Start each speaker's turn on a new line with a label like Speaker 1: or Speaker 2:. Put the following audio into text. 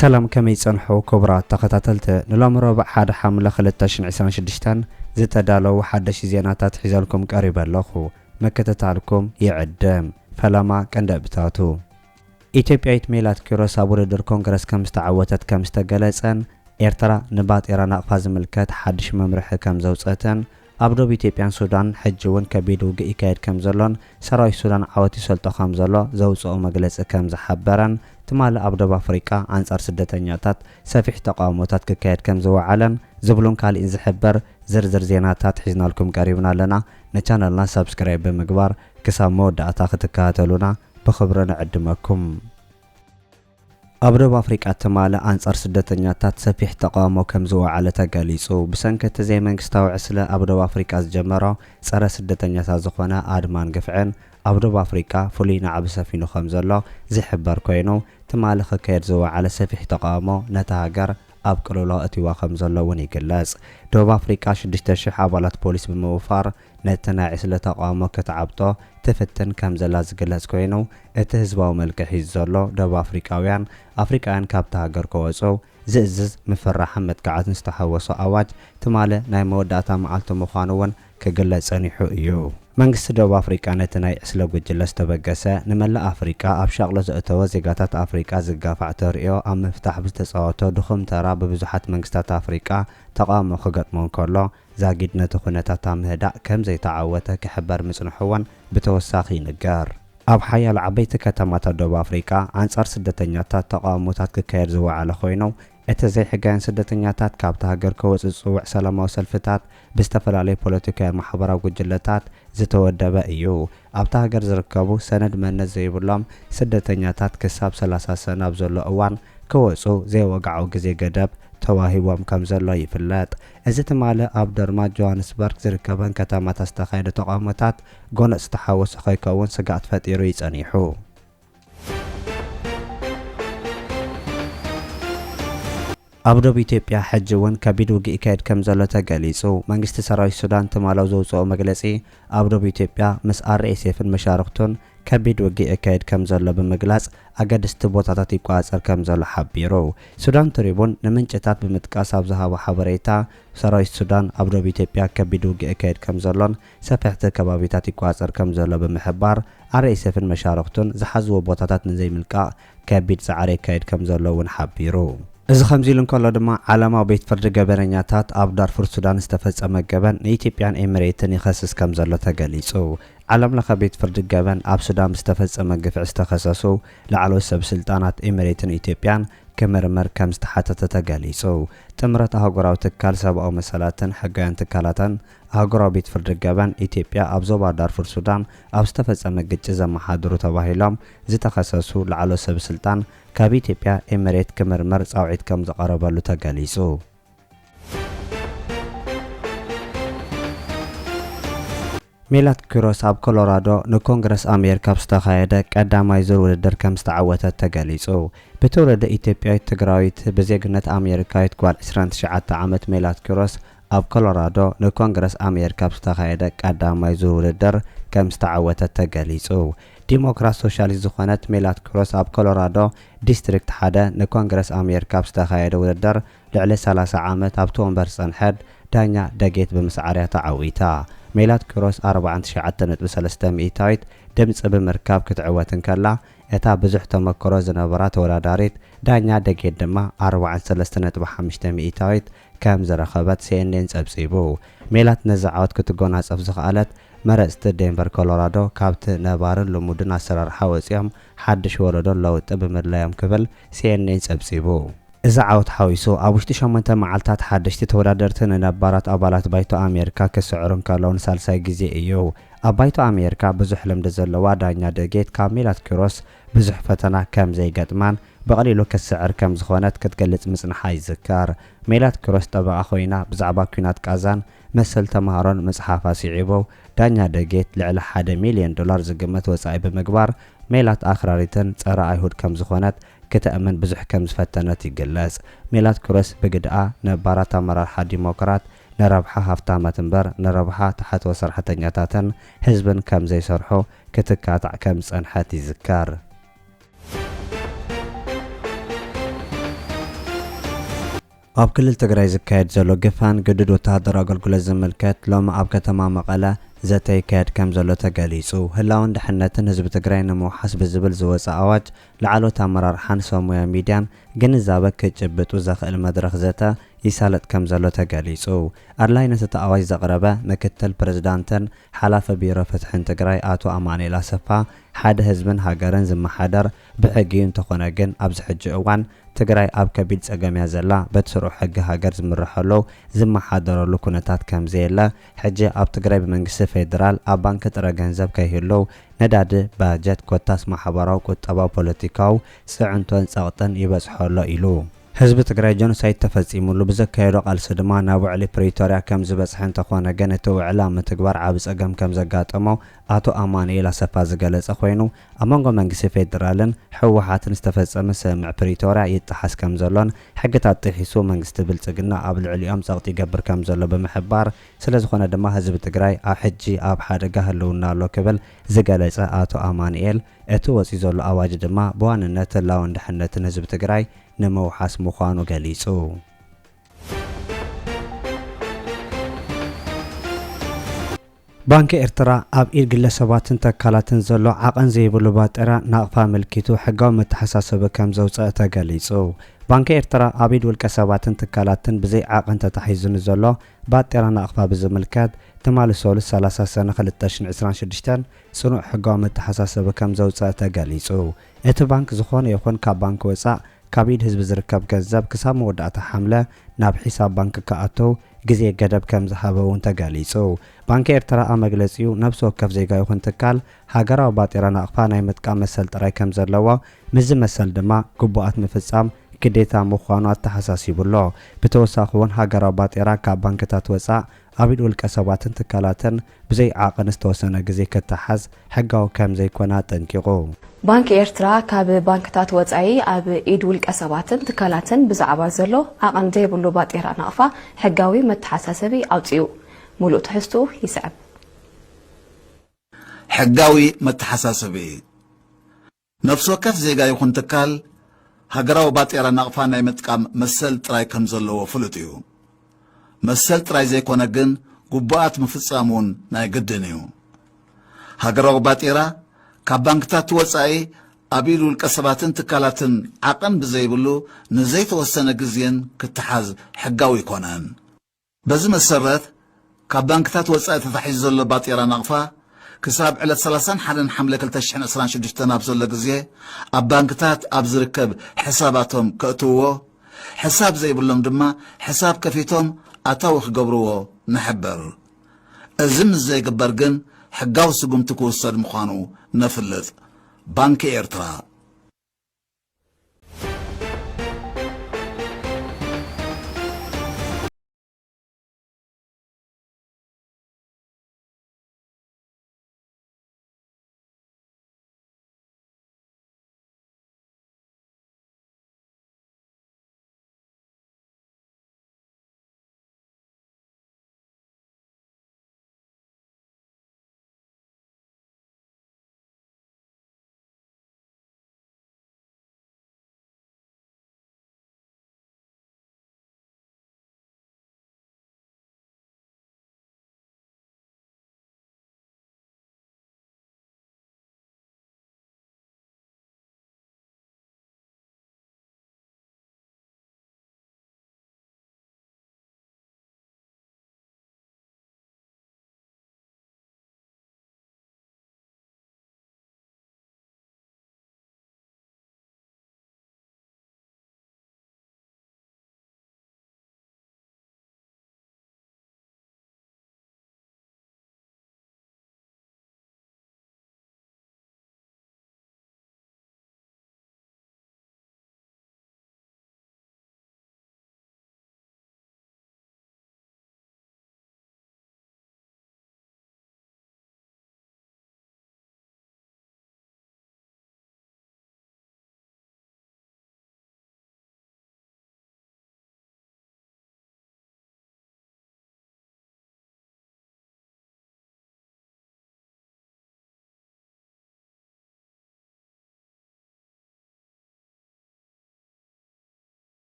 Speaker 1: سلام كمي صنحو كبرات تخطاتلت نلام ربع حاد حملة 2026 زتدالو حدش زيناتات حزالكم قريبا لخو مكتتالكم يعدم فلما كندبتاتو ኢትዮጵያዊት ሜላት ኪሮስ ኣብ ውድድር ኮንግረስ ከም ዝተዓወተት ከም ዝተገለጸን ኤርትራ ንባት ኢራን ኣቕፋ ዝምልከት ሓድሽ መምርሒ ከም ዘውፀተን ኣብ ደቡብ ኢትዮጵያን ሱዳን ሕጂ እውን ከቢድ ውግእ ይካየድ ከም ዘሎን ሰራዊት ሱዳን ዓወት ይሰልጦ ከም ዘሎ ዘውፅኦ መግለፂ ከም ዝሓበረን ትማሊ ኣብ ደቡብ ኣፍሪቃ ኣንጻር ስደተኛታት ሰፊሕ ተቃውሞታት ክካየድ ከም ዝወዓለን ዝብሉን ካልእን ዝሕበር ዝርዝር ዜናታት ሒዝናልኩም ቀሪብና ኣለና ነቻነልና ሰብስክራይብ ብምግባር ክሳብ መወዳእታ ክትከታተሉና بخبر نعدمكم ኣብ ደቡብ ኣፍሪቃ ትማሊ ኣንጻር ስደተኛታት ሰፊሕ ተቃውሞ ከም ዝወዓለ ተገሊጹ ብሰንከቲ ዘይመንግስታዊ ዕስለ ኣብ ደቡብ ኣፍሪቃ ዝጀመሮ ጸረ ስደተኛታት ዝኾነ ኣድማን ግፍዕን ኣብ ደቡብ ኣፍሪቃ ፍሉይ ናዕቢ ሰፊኑ ከም ዘሎ ዝሕበር ኮይኑ ትማሊ ክካየድ ዝወዓለ ሰፊሕ ተቃውሞ ነታ ሃገር ኣብ ቅልውላው እትይዋ ከም ዘሎ እውን ይግለጽ ደቡብ ኣፍሪቃ 6000 ኣባላት ፖሊስ ብምውፋር ነቲ ናይ ዕስለ ተቃውሞ ክትዓብጦ ትፍትን ከም ዘላ ዝግለጽ ኮይኑ እቲ ህዝባዊ መልክዕ ሒዙ ዘሎ ደቡብ ኣፍሪቃውያን ካብቲ ሃገር ክወፁ ዝእዝዝ ምፍራሕን መጥቃዕትን ዝተሓወሶ ኣዋጅ ትማሊ ናይ መወዳእታ መዓልቲ ምዃኑ እውን ክግለጽ ጸኒሑ እዩ መንግስቲ ደቡብ ኣፍሪቃ ነቲ ናይ ዕስለ ጉጅለ ዝተበገሰ ንመላእ ኣፍሪቃ ኣብ ሻቕሎ ዘእተወ ዜጋታት ኣፍሪቃ ዝጋፋዕ ተርእዮ ኣብ ምፍታሕ ብዝተፃወቶ ድኹም ተራ ብብዙሓት መንግስታት ኣፍሪቃ ተቃውሞ ክገጥሞ ከሎ ዛጊድ ነቲ ኩነታት ምህዳእ ከም ዘይተዓወተ ክሕበር ምጽንሑ እውን ብተወሳኺ ይንገር ኣብ ሓያሎ ዓበይቲ ከተማታት ደቡብ ኣፍሪቃ ኣንጻር ስደተኛታት ተቃውሞታት ክካየድ ዝወዓለ ኮይኑ እቲ ዘይሕጋውያን ስደተኛታት ካብቲ ሃገር ክወፁ ዝፅውዕ ሰላማዊ ሰልፍታት ብዝተፈላለዩ ፖለቲካዊ ማሕበራዊ ጉጅለታት ዝተወደበ እዩ ኣብቲ ሃገር ዝርከቡ ሰነድ መንነት ዘይብሎም ስደተኛታት ክሳብ 30 ሰነ ኣብ ዘሎ እዋን ክወፁ ዘይወግዓዊ ግዜ ገደብ ተዋሂቦም ከም ዘሎ ይፍለጥ እዚ ትማሊ ኣብ ደርማ ጆሃንስበርግ ዝርከበን ከተማታት ዝተኻየደ ተቃውሞታት ጎነፅ ዝተሓወሰ ከይከውን ስጋት ፈጢሩ ይጸኒሑ ኣብ ደቡብ ኢትዮጵያ ሕጂ እውን ከቢድ ውግእ ይካየድ ከም ዘሎ ተገሊጹ መንግስቲ ሰራዊት ሱዳን ትማላው ዘውፅኦ መግለጺ ኣብ ደቡብ ኢትዮጵያ ምስ RSFን መሻርክቱን ከቢድ ውግእ ይካየድ ከም ዘሎ ብምግላጽ ኣገደስቲ ቦታታት ይቋጸር ከም ዘሎ ሓቢሩ ሱዳን ትሪቡን ንምንጭታት ብምጥቃስ ኣብ ዝሃቦ ሓበሬታ ሰራዊት ሱዳን ኣብ ደቡብ ኢትዮጵያ ከቢድ ውግእ ይካየድ ከም ዘሎን ሰፊሕቲ ከባቢታት ይቋጸር ከም ዘሎ ብምሕባር RSFን መሻርክቱን ዝሓዝዎ ቦታታት ንዘይምልቃቕ ከቢድ ጻዕሪ ይካየድ ከም ዘሎ እውን ሓቢሩ እዚ ከምዚ ኢሉ እንከሎ ድማ ዓለማዊ ቤት ፍርዲ ገበነኛታት ኣብ ዳርፉር ሱዳን ዝተፈጸመ ገበን ንኢትዮጵያን ኤሚሬትን ይኸስስ ከም ዘሎ ተገሊጹ ዓለም ለኸ ቤት ፍርዲ ገበን ኣብ ሱዳን ዝተፈጸመ ግፍዕ ዝተኸሰሱ ላዕለዎት ሰብ ስልጣናት ኤሚሬትን ኢትዮጵያን ክምርመር ከም ዝተሓተተ ተገሊጹ ጥምረት ኣህጉራዊ ትካል ሰብኣዊ መሰላትን ሕጋውያን ትካላትን ኣህጉራዊ ቤት ፍርዲ ገበን ኢትዮጵያ ኣብ ዞባ ዳርፉር ሱዳን ኣብ ዝተፈጸመ ግጭት ዘመሓድሩ ተባሂሎም ዝተኸሰሱ ላዕለዎት ሰብ ስልጣን ካብ ኢትዮጵያ ኤሚሬት ክምርመር ጻውዒት ከም ዘቀረበሉ ተገሊጹ ሜላት ኪሮስ ኣብ ኮሎራዶ ንኮንግረስ ኣሜሪካ ዝተኻየደ ቀዳማይ ዙር ውድድር ከም ዝተዓወተት ተገሊጹ ብትውልደ ኢትዮጵያዊት ትግራዊት ብዜግነት ኣሜሪካዊት ጓል 29 ዓመት ሜላት ኪሮስ ኣብ ኮሎራዶ ንኮንግረስ ኣሜሪካ ዝተኻየደ ቀዳማይ ዙር ውድድር ከም ዝተዓወተት ተገሊጹ ዲሞክራት ሶሻሊስት ዝኾነት ሜላት ኪሮስ ኣብ ኮሎራዶ ዲስትሪክት 1 ንኮንግረስ ኣሜሪካ ዝተኻየደ ውድድር ልዕሊ 30 ዓመት ኣብቲ ወንበር ጸንሐት ዳኛ ደጌት ብምስዓርያ ተዓዊታ ሜላት ኪሮስ 49.3 ሚእታዊት ድምፂ ብምርካብ ክትዕወትን ከላ እታ ብዙሕ ተመክሮ ዝነበራ ተወዳዳሪት ዳኛ ደጌት ድማ 43.5 ሚእታዊት ከም ዝረኸበት CNN ጸብጺቡ ሜላት ነዚ ዓወት ክትጎናጸፍ ዝኽኣለት መረፅቲ ዴንቨር ኮሎራዶ ካብቲ ነባርን ልሙድን ኣሰራርሓ ወፂኦም ሓድሽ ወለዶ ለውጢ ብምድላዮም ክብል CNN ጸብጺቡ እዚ ዓወት ሓዊሱ ኣብ ውሽጢ 8 መዓልታት ሓደሽቲ ተወዳደርቲ ንነባራት ኣባላት ባይቶ ኣሜሪካ ክስዕሩን ከለውን ሳልሳይ ግዜ እዩ ኣብ ባይቶ ኣሜሪካ ብዙሕ ልምዲ ዘለዋ ዳኛ ደጌት ካብ ሜላት ኪሮስ ብዙሕ ፈተና ከም ዘይገጥማን በቐሊሉ ክስዕር ከም ዝኾነት ክትገልጽ ምጽንሓ ይዝከር ሜላት ኪሮስ ጠበቓ ኮይና ብዛዕባ ኩናት ቃዛን መሰል ተምሃሮን መጽሓፋ ሲዒቦ ዳኛ ደጌት ልዕሊ $1 ሚልዮን ዝግመት ወጻኢ ብምግባር ሜላት ኣኽራሪትን ጸረ ኣይሁድ ከም ዝኾነት ክትእምን ብዙሕ ከም ዝፈተነት ይግለጽ ሜላት ኪሮስ ብግድኣ ነባራት ኣመራርሓ ዲሞክራት ነረብሓ ሃፍታማት እምበር ነረብሓ ተሓትወ ሰራሕተኛታትን ህዝብን ከም ዘይሰርሑ ክትካታዕ ከም ጸንሐት ይዝከር ኣብ ክልል ትግራይ ዝካየድ ዘሎ ግፋን ገድድ ወተሃደራዊ ኣገልግሎት ዝምልከት ሎሚ ኣብ ከተማ መቐለ ዘተ ይካየድ ከም ዘሎ ተገሊጹ ህላውን ድሕነትን ህዝቢ ትግራይ ንምውሓስ ብዝብል ዝወፅእ ኣዋጅ ላዕሎት ኣመራርሓን ሰሙያ ሚድያን ግንዛበ ክጭብጡ ዘኽእል መድረኽ ዘተ ይሳለጥ ከም ዘሎ ተገሊጹ ኣድላይነት እቲ ኣዋጅ ዘቕረበ ምክትል ፕረዝዳንትን ሓላፈ ቢሮ ፍትሕን ትግራይ ኣቶ ኣማኑኤል ኣሰፋ ሓደ ህዝብን ሃገርን ዝመሓደር ብሕጊ እንተኾነ ግን ኣብዚ ሕጂ እዋን ትግራይ ኣብ ከቢድ ጸገምያ ዘላ በትስሩዕ ሕጊ ሃገር ዝምርሐሉ ዝመሓደረሉ ኩነታት ከም ዘየለ ሕጂ ኣብ ትግራይ ብመንግስቲ ፌደራል ኣብ ባንኪ ጥረ ገንዘብ ከይህሉ ነዳዲ ባጀት ኮታስ ማሕበራዊ ቁጠባዊ ፖለቲካዊ ጽዕንቶን ጸቕጥን ይበጽሖሎ ኢሉ ህዝቢ ትግራይ ጀኖሳይድ ተፈጺሙሉ ብዘካየዶ ቃልሲ ድማ ናብ ውዕሊ ፕሪቶሪያ ከም ዝበጽሐ እንተኾነ ግን እቲ ውዕሊ ኣብ ምትግባር ዓብ ጸገም ከም ዘጋጠሞ ኣቶ ኣማኑኤል ኣሰፋ ዝገለጸ ኮይኑ ኣብ መንጎ መንግስቲ ፌደራልን ሕወሓትን ዝተፈጸመ ስምምዕ ፕሪቶሪያ ይጥሓስ ከም ዘሎን ሕግታት ጥሒሱ መንግስቲ ብልጽግና ኣብ ልዕሊኦም ጸቕጢ ይገብር ከም ዘሎ ብምሕባር ስለ ዝኾነ ድማ ህዝቢ ትግራይ ኣብ ሕጂ ኣብ ሓደጋ ህልውና ኣሎ ክብል ዝገለጸ ኣቶ ኣማኑኤል እቲ ወፂ ዘሎ ኣዋጅ ድማ ብዋንነት ህላውን ድሕነትን ህዝቢ ትግራይ ንምውሓስ ምዃኑ ገሊጹ ባንኪ ኤርትራ ኣብ ኢድ ግለሰባትን ተካላትን ዘሎ ዓቐን ዘይብሉ ባጤራ ናቕፋ ምልኪቱ ሕጋዊ መተሓሳሰቢ ከም ዘውፅአ ተገሊጹ ባንኪ ኤርትራ ኣብ ኢድ ውልቀ ሰባትን ትካላትን ብዘይ ዓቐን ተታሒዙን ዘሎ ባጤራ ናቕፋ ብዝምልከት ትማሊ ሰሉስ 30 ሰነ 2026 ጽኑዕ ሕጋዊ መተሓሳሰቢ ከም ዘውፅአ ተገሊጹ እቲ ባንክ ዝኾነ ይኹን ካብ ባንኪ ወፃእ ካብ ኢድ ህዝቢ ዝርከብ ገንዘብ ክሳብ መወዳእታ ሓምለ ናብ ሒሳብ ባንኪ ከኣተው ግዜ ገደብ ከም ዝሃበ እውን ተገሊጹ ባንኪ ኤርትራ ኣብ መግለጺኡ ነብሲ ወከፍ ዜጋ ይኹን ትካል ሃገራዊ ባጤራ ናቕፋ ናይ ምጥቃም መሰል ጥራይ ከም ዘለዎ ምዝ መሰል ድማ ግቡኣት ምፍጻም ግዴታ ምዃኑ ኣተሓሳሲቡሎ ብተወሳኺ እውን ሃገራዊ ባጤራ ካብ ባንክታት ወፃእ ኣብ ኢድ ውልቀ ሰባትን ትካላትን ብዘይ ዓቐን ዝተወሰነ ግዜ ክተሓዝ ሕጋዊ ከም ዘይኮነ ጠንቂቑ
Speaker 2: ባንኪ ኤርትራ ካብ ባንክታት ወፃኢ ኣብ ኢድ ውልቀ ሰባትን ትካላትን ብዛዕባ ዘሎ ዓቐን ዘይብሉ ባጤራ ናቕፋ ሕጋዊ መተሓሳሰቢ ኣውፅኡ ሙሉእ ትሕዝቱ ይስዕብ
Speaker 3: ሕጋዊ መተሓሳሰቢ ነፍሲ ወከፍ ዜጋ ይኹን ትካል ሃገራዊ ባጤራ ናቕፋ ናይ ምጥቃም መሰል ጥራይ ከም ዘለዎ ፍሉጥ እዩ መሰል ጥራይ ዘይኮነ ግን ግቡኣት ምፍጻም እውን ናይ ግድን እዩ ሃገራዊ ባጤራ ካብ ባንክታት ወፃኢ ኣብ ኢድ ውልቀ ሰባትን ትካላትን ዓቐን ብዘይብሉ ንዘይተወሰነ ግዜን ክትሓዝ ሕጋዊ ይኮነን በዚ መሰረት ካብ ባንክታት ወፃኢ ተታሒዙ ዘሎ ባጤራ ናቕፋ ክሳብ ዕለት 31 ሓምለ 2026 ኣብ ዘሎ ግዜ ኣብ ባንክታት ኣብ ዝርከብ ሕሳባቶም ከእትውዎ ሕሳብ ዘይብሎም ድማ ሕሳብ ከፊቶም ኣታዊ ክገብርዎ ንሕበር እዚ ምስ ዘይግበር ግን ሕጋዊ ስጉምቲ ክውሰድ ምዃኑ ነፍልጥ ባንኪ ኤርትራ